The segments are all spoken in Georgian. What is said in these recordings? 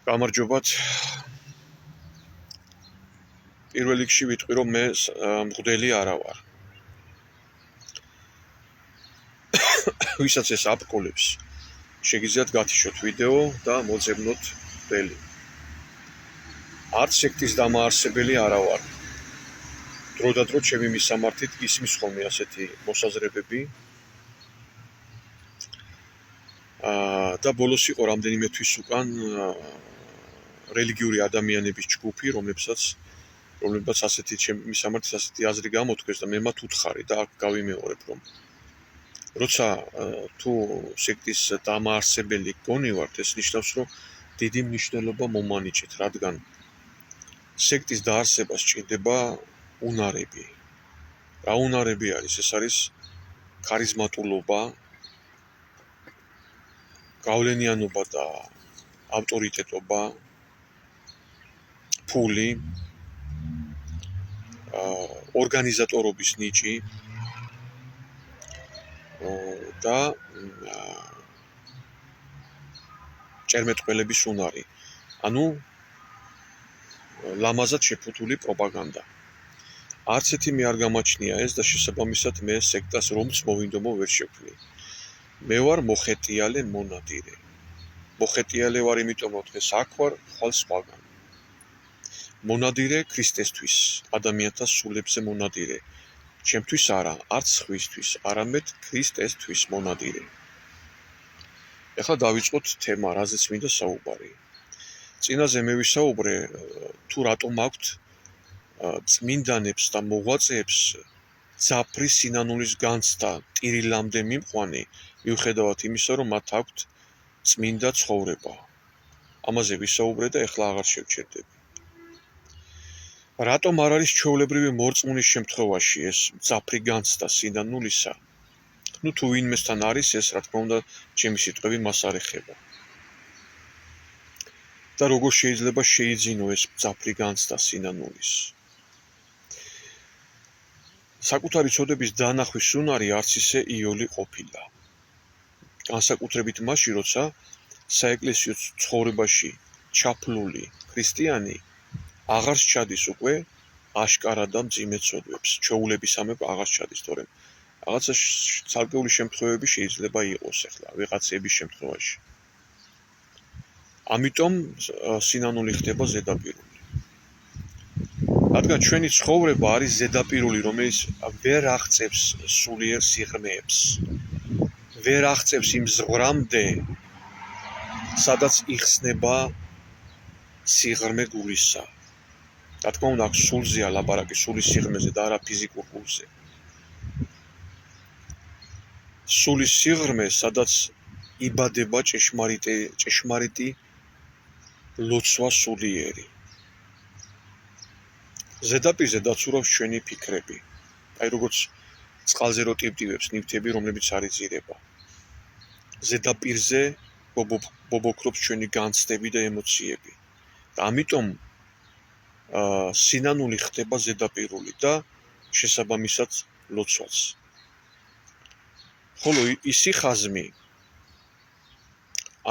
გამარჯობათ. პირველ რიგში ვიტყვი, რომ მე მღვდელი არა ვარ. ვისაც ეს აპყოლებს, შეგიძლიათ გათიშოთ ვიდეო და მოძებნოთ ბელი. არც სექტის დამაარსებელი არა ვარ. დროდადრო ჩემი მისამართით ისმის ხოლმე ასეთი მოსაზრებები. და ბოლოს იყო რამდენიმე თვის უკან რელიგიური ადამიანების ჯგუფი, რომლებსაც ასეთი ჩემი მისამართით ასეთი აზრი გამოთქვეს და მე მათ უთხარი და აქ გავიმეორებ, რომ როცა თუ სექტის დამაარსებელი გონივართ, ეს ნიშნავს, რომ დიდი მნიშვნელობა მომანიჭეთ, რადგან სექტის დაარსებას ჭირდება უნარები. რა უნარები არის? ეს არის ქარიზმატულობა, გავლენიანობა და ავტორიტეტობა, ფული, ორგანიზატორობის ნიჭი და ჭერმეტყველების უნარი. ანუ ლამაზად შეფუთული პროპაგანდა. არც ერთი მე არ გამაჩნია ეს და შესაბამისად მე სექტას რომც მოვინდომო ვერ შევქმნი. მე ვარ მოხეტიალე მონადირე. მოხეტიალე ვარ იმიტომ, რომ დღეს აქ ვარ, ხვალ სხვაგან. მონადირე ქრისტესთვის, ადამიანთა სულებზე მონადირე. ჩემთვის არა, არც სხვისთვის, არამედ ქრისტესთვის მონადირე. ეხლა დავიწყოთ თემა, რაზეც მინდა საუბარი. წინაზე მე ვისაუბრე, თუ რატომ აქვთ წმინდანებს და მოღვაწეებს ძაფრი სინანულის განცდა, ტირილამდე მიმყვანი, მიუხედავად იმისა, რომ მათ აქვთ წმინდა ცხოვრება. ამაზე ვისაუბრე და ეხლა აღარ შევჩერდები. რატომ არ არის ჩვეულებრივი მორწმუნის შემთხვევაში ეს ძაფრი განცდა სინანულისა? თუ ვინმესთან არის ეს, რა თქმა უნდა, ჩემი სიტყვები მას არ ეხება. და როგორ შეიძლება შეიძინო ეს ძაფრი განცდა სინანულის? საკუთარი ცოდების დანახვის უნარი არც ისე იოლი ყოფილა. განსაკუთრებით მაშინ, როცა საეკლესიო ცხოვრებაში ჩაფლული ქრისტიანი აღარ სჩადის უკვე აშკარად და მძიმე ცოდვებს. ჩვეულებისამებრ აღარ სჩადის, თორემ რაღაცა ცალკეული შემთხვევები შეიძლება იყოს ახლა ვიღაცების შემთხვევაში. ამიტომ სინანული ხდება ზედაპირული. რადგან ჩვენი ცხოვრება არის ზედაპირული, რომელიც ვერ აღწევს სულიერ სიღრმეებს. ვერ აღწევს იმ ზღვრამდე, სადაც იხსნება სიღრმე გულისა. რა თქმა უნდა, აქ სულზეა ლაპარაკი, სულის სიღრმეზე და არა ფიზიკურ გულზე. სულის სიღრმე, სადაც იბადება ჭეშმარიტი ლოცვა სულიერი. ზედაპირზე დაცურავს ჩვენი ფიქრები. აი როგორც წყალზე რო ტივტივებს ნივთები, რომლებიც არ იზრდება. ზედაპირზე ბობოქრობს ჩვენი განცდები და ემოციები. და ამიტომ სინანული ხდება ზედაპირული და შესაბამისად ლოცვაც. ხოლო ისი-ხაზმი,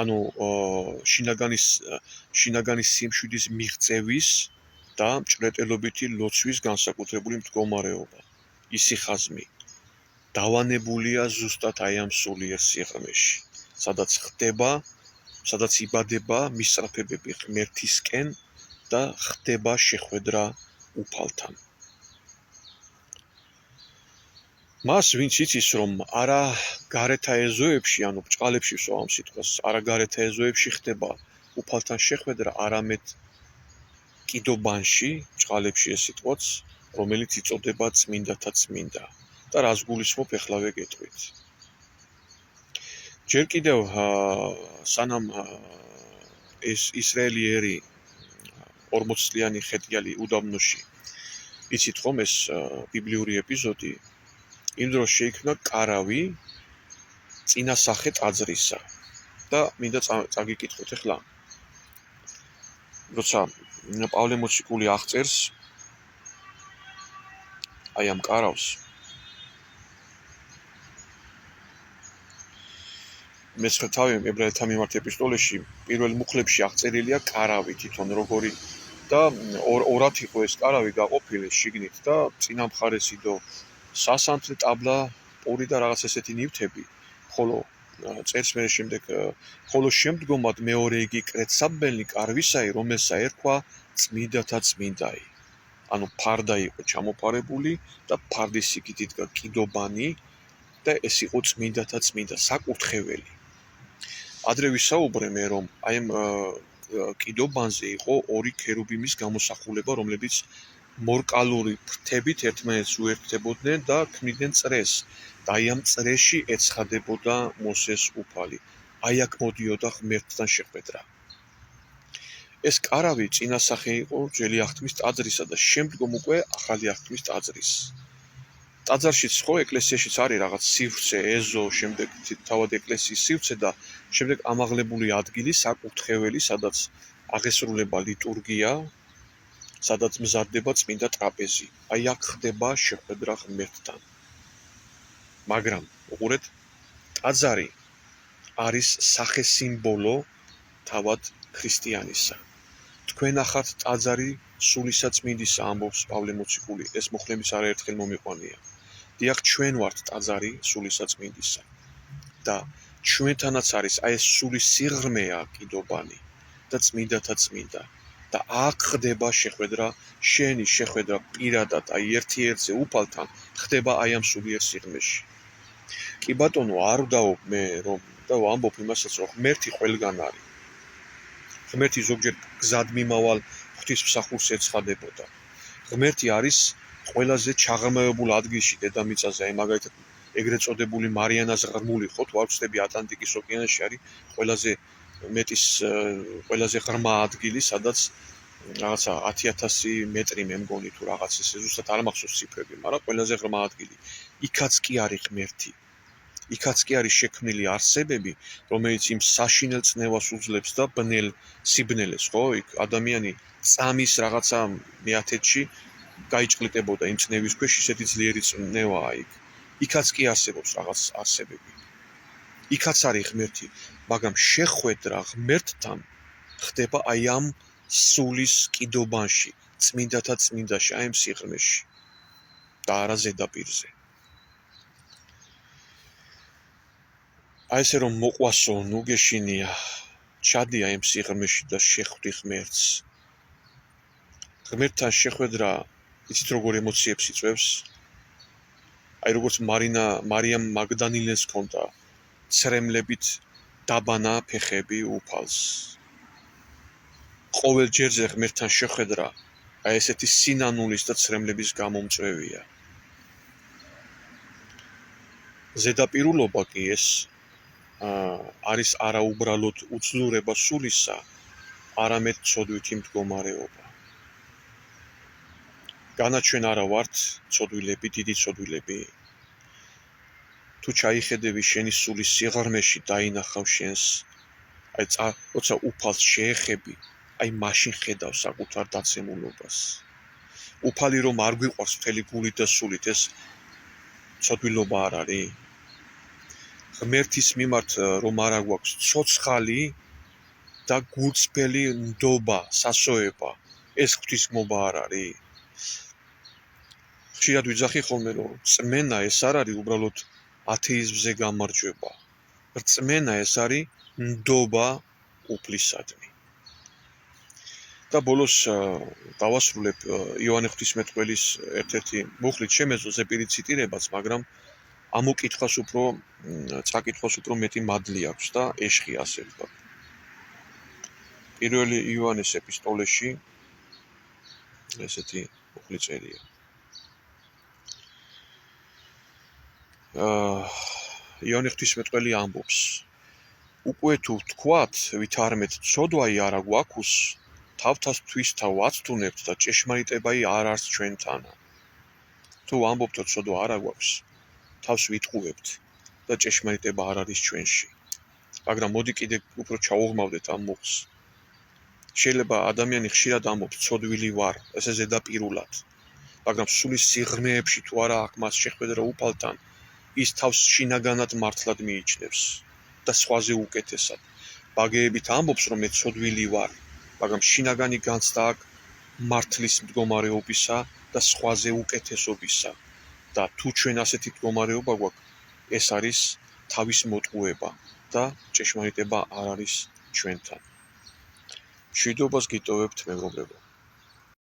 ანუ შინაგანის სიმშვიდის მიღწევის და მჭრეტელობითი ლოცვის განსაკუთრებული მდგომარეობა. ისი-ხაზმი დავანებულია ზუსტად აი ამ სულიერ სიღრმეში, სადაც იბადება მისწრაფებები ღმერთისკენ და ხდება შეხვედრა უფალთან. მას ვინც იცის, რომ არა გარეთა ეზოებში, ანუ ბჭყალებში ვსვამ ამ სიტყვას, არა გარეთა ეზოებში ხდება უფალთან შეხვედრა, არამედ კიდობანში, ბჭყალებში ეს სიტყვაც, რომელიც იწოდება წმინდათა წმინდა. და რას გულისხმობ, ეხლავე გეტყვით. ჯერ კიდევ სანამ ეს ისრაელიერი 40 წლიანი ხეტიალი უდაბნოში, იცით ხომ ეს ბიბლიური ეპიზოდი, იმ დროს შეიქმნა კარავი წინასახე ტაძრისა. და მინდა წაგიკითხოთ ახლა. როცა პავლე მოციქული აღწერს აი ამ კარავს, მეცხრე თავი ებრაელთა მიმართ ეპისტოლეში პირველ მუხლებში აღწერილია კარავი თვითონ როგორი და ორად იყო ეს კარავი გაყოფილი შიგნით და წინა მხარეს იდო სასანთლე ტაბლა, პური და რაღაც ესეთი ნივთები, ხოლო წერს მე შემდეგ ხოლო შემდგომად მეორე იგი კრეცაბელი კარვისაი, რომელსა ერქვა წმინდათა წმინდაი. ანუ ფარდა იყო ჩამოფარებული და ფარდის იქით იდგა კიდობანი და ეს იყო წმინდათა წმინდა საკურთხეველი. ადრე ვისაუბრე მე რომ აი ამ კიდობანზე იყო ორი ქერუბიმის გამოსახულება, რომლებიც მორკალური ფრთებით ერთმანეთს უერთდებოდნენ და ქმნიდნენ წრეს და აი ამ წრეში ეცხადებოდა მოსეს უფალი. აი აქ მოდიოდა ღმერთთან შეხვედრა. ეს კარავი წინასახე იყო ძველი აღთქმის ტაძრისა და შემდგომ უკვე ახალი აღთქმის ტაძრის. ტაძარშიც ხო ეკლესიაშიც არის რაღაც სივრცე, ეზო, შემდეგ თავად ეკლესიის სივრცე და შემდეგ ამაღლებული ადგილი, საკურთხეველი, სადაც აღესრულება ლიტურგია, სადაც მზადდება წმინდა ტრაპეზი. აი აქ ხდება შეხვედრა ღმერთთან. მაგრამ უყურეთ, ტაძარი არის სახე-სიმბოლო თავად ქრისტიანისა. თქვენ ახართ ტაძარი სულისაწმინდისა, ამბობს პავლე მოციქული, ეს მუხლების არაერთხელ მომიყვანია. დიახ, ჩვენ ვართ ტაძარი სულისაწმინდისა. და ჩვენთანაც არის აი ეს სულის სიღრმეა კიდობანი და წმინდათა წმინდა. და აქ ხდება შეხვედრა, შენი შეხვედრა პირადად აი ერთ-ერთზე უფალთან ხდება აი ამ სულიერ სიღრმეში. კი ბატონო, არ ვდაობ მე რომ და ვამბობ იმასაც, რომ ღმერთი ყველგან არის. ღმერთი ზოგჯერ გზადმიმავალ ღვთისმსახურს ეცხადებოდა. ღმერთი არის ყველაზე ჩაღრმავებულ ადგილში დედამიწაზე, აი მაგალითად ეგრეთ წოდებული მარიანას ღრმული ხო თუ არ ვწდები ატლანტიკის ოკეანეში არის ყველაზე ღრმა ადგილი, სადაც რაღაცა 10,000 მეტრი მე მგონი თუ რაღაც ესე ზუსტად არ მახსოვს ციფრები, მაგრამ ყველაზე ღრმა ადგილი. იქაც კი არის ღმერთი. იქაც კი არის შექმნილი არსებები, რომელიც იმ საშინელ წნევას უძლებს და ბნელ სიბნელეს, ხო? იქ ადამიანი წამის რაღაცა მეათეთში გაიჭყლიტებოდა იმ წნევის ქვეშ, ისეთი ძლიერი წნევაა იქ. იქაც კი არსებობს რაღაც არსებები. იქაც არის ღმერთი, მაგრამ შეხვედრა ღმერთთან ხდება აი ამ სულის კიდობანში, წმინდათა წმინდაში, აი ამ სიღრმეში და არა ზედაპირზე. აი ესე რომ მოყვასო, ნუ გეშინია, ჩადია იმ სიღრმეში და შეხვდი ღმერთს. ღმერთთან შეხვედრა, იცით როგორ ემოციებს იწვევს? აი როგორც მარიამ მაგდანილეს ჰქონდა ცრემლებით დაბანა ფეხები უფალს. ყოველ ჯერზე ღმერთთან შეხვედრა, აი ესეთი სინანულის და ცრემლების გამომწვევია. ზედაპირულობა კი ეს არის არაუბრალოდ უძლურება სულისა, არამედ ცოდვითი მდგომარეობა. განაჩვენ არა ვართ ცოდვილები, დიდი ცოდვილები. თუ ჩაიხედები შენი სულის სიღრმეში დაინახავ შენს, აი როცა უფალს შეეხები, აი მაშინ ხედავ საკუთარ დაცემულობას. უფალი რომ არ გვიყვარს მთელი გულით და სულით, ეს ცოდვილობა არ არის? ღმერთის მიმართ რომ არ აგვაქვს ცოცხალი და გულწრფელი ნდობა, სასოება, ეს ღვთისმობა არ არის? ხშირად ვიძახი ხოლმე რომ წმენა ეს არ არის უბრალოდ ათეიზმზე გამარჯვება. რწმენა ეს არის ნდობა უფლისადმი. და ბოლოს დავასრულებ იოანე ღვთისმეტყველის ერთ-ერთი მუხლით შემეძლო ზეპირი ციტირებაც, მაგრამ ამ უკითხვას წაკითხვას უფრო მეტი მადლი აქვს და ეშხი ასე ვთქვათ. პირველი იოანეს ეპისტოლეში ესეთი მუხლი წერია. იოანე ღვთისმეტყველი ამბობს: უკვე თუ ვთქვათ, ვით არმეთ ცოდვაი არა გვაქვს, თავთას თვისთავ ვაცდუნებთ და ჭეშმარიტებაი არ არის ჩვენთანა. თუ ამბობთ, რომ ცოდვა არა გვაქვს, თავს ვიტყუებთ და ჭეშმარიტება არ არის ჩვენში. მაგრამ მოდი კიდე უფრო ჩაუღმავდეთ ამ მუხლს. შეიძლება ადამიანი ხშირად ამბობს, ცოდვილი ვარ, ესე ზედაპირულად, მაგრამ სულის სიღრმეებში თუ არა აქვს მას შეხვედრა უფალთან, ის თავს შინაგანად მართლად მიიჩნევს და სხვაზე უკეთესად. ბაგეებით ამბობს, რომ მე ცოდვილი ვარ, მაგრამ შინაგანი განცდა აქვს მართლის მდგომარეობისა და სხვაზე უკეთესობისა. და თუ ჩვენ ასეთი მდგომარეობა გვაქვს, ეს არის თავის მოტყუება და ჭეშმარიტება არ არის ჩვენთან. მშვიდობას გიტოვებთ, მეგობრებო.